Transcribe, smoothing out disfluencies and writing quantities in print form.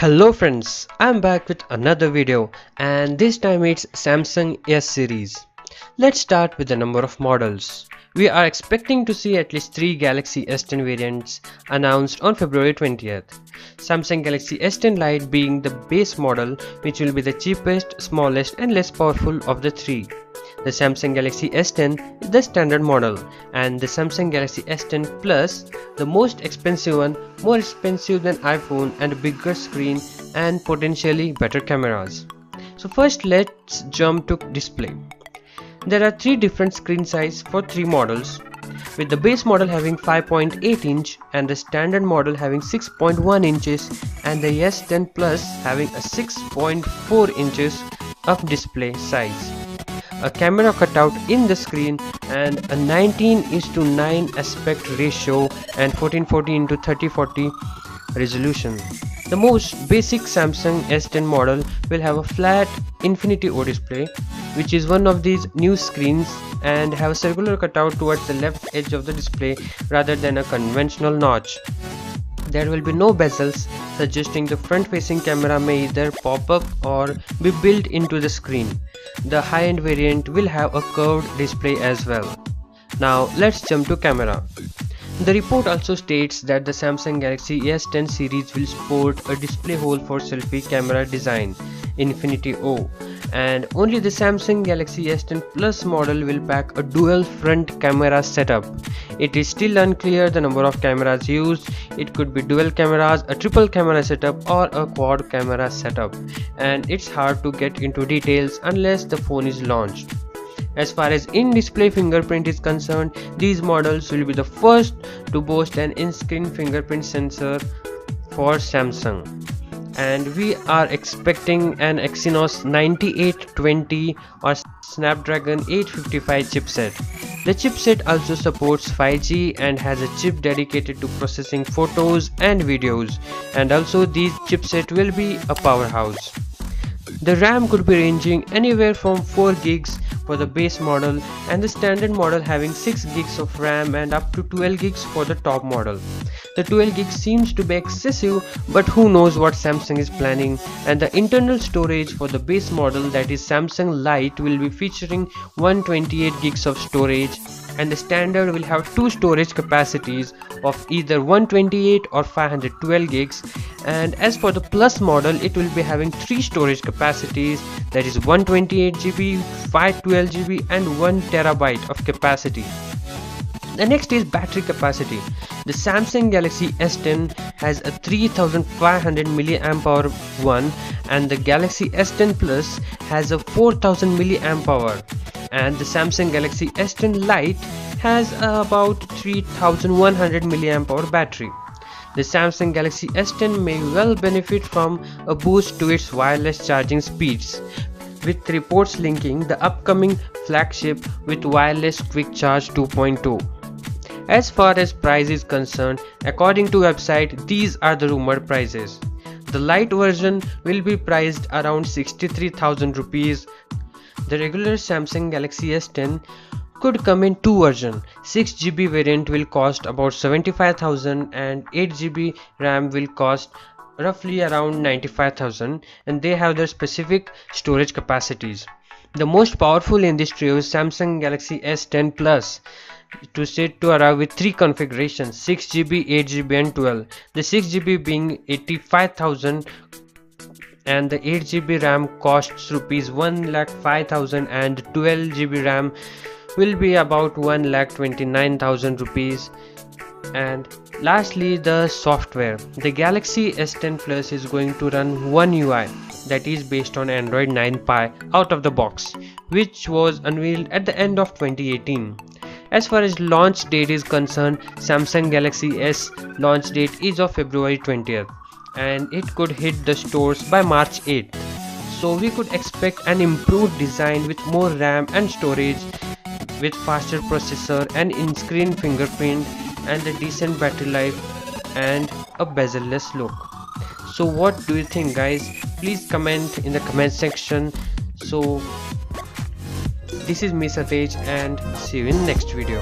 Hello friends, I'm back with another video and this time it's Samsung S series. Let's start with the number of models. We are expecting to see at least 3 Galaxy S10 variants announced on February 20th. Samsung Galaxy S10 Lite being the base model, which will be the cheapest, smallest and less powerful of the three. The Samsung Galaxy S10 is the standard model and the Samsung Galaxy S10 Plus, the most expensive one, more expensive than iPhone and a bigger screen and potentially better cameras. So first let's jump to display. There are 3 different screen sizes for 3 models, with the base model having 5.8 inch and the standard model having 6.1 inches and the S10 Plus having a 6.4 inches of display size, a camera cutout in the screen and a 19:9 aspect ratio and 1440x3040 resolution. The most basic Samsung S10 model will have a flat Infinity O display, which is one of these new screens, and have a circular cutout towards the left edge of the display rather than a conventional notch. There will be no bezels, suggesting the front-facing camera may either pop up or be built into the screen. The high-end variant will have a curved display as well. Now let's jump to camera. The report also states that the Samsung Galaxy S10 series will sport a display hole for selfie camera design, Infinity O, and only the Samsung Galaxy S10 Plus model will pack a dual front camera setup. It is still unclear the number of cameras used. It could be dual cameras, a triple camera setup or a quad camera setup, and it's hard to get into details unless the phone is launched. As far as in-display fingerprint is concerned, these models will be the first to boast an in-screen fingerprint sensor for Samsung, and we are expecting an Exynos 9820 or Snapdragon 855 chipset. The chipset also supports 5G and has a chip dedicated to processing photos and videos, and also these chipset will be a powerhouse. The RAM could be ranging anywhere from 4 gigs for the base model and the standard model having 6 gigs of RAM and up to 12 gigs for the top model. The 12 gigs seems to be excessive, but who knows what Samsung is planning. And the internal storage for the base model, that is Samsung Lite, will be featuring 128 gigs of storage, and the standard will have 2 storage capacities of either 128 or 512 gigs. And as for the Plus model, it will be having 3 storage capacities, that is 128GB, 512GB and 1 terabyte of capacity. The next is battery capacity. The Samsung Galaxy S10 has a 3500 mAh one and the Galaxy S10 Plus has a 4000 mAh, and the Samsung Galaxy S10 Lite has about 3100 mAh battery. The Samsung Galaxy S10 may well benefit from a boost to its wireless charging speeds, with reports linking the upcoming flagship with wireless quick charge 2.0. As far as price is concerned, according to website, these are the rumored prices. The Lite version will be priced around 63,000 rupees. The regular Samsung Galaxy S10 could come in 2 versions. 6GB variant will cost about 75,000 and 8GB RAM will cost roughly around 95,000, and they have their specific storage capacities. The most powerful in this trio is Samsung Galaxy S10 Plus, to set to arrive with 3 configurations: 6GB, 8GB and 12. The 6GB being 85,000 and the 8GB RAM costs rupees 1,05,000 and 12GB RAM will be about 1,29,000 rupees. And lastly, the software. The Galaxy S10 Plus is going to run One UI, that is based on Android 9 Pie out of the box, which was unveiled at the end of 2018. As far as launch date is concerned, Samsung Galaxy S launch date is of February 20th and it could hit the stores by March 8th. So we could expect an improved design with more RAM and storage, with faster processor and in-screen fingerprint and a decent battery life and a bezel-less look. So what do you think, guys? Please comment in the comment section. So this is me, Satej, and see you in next video.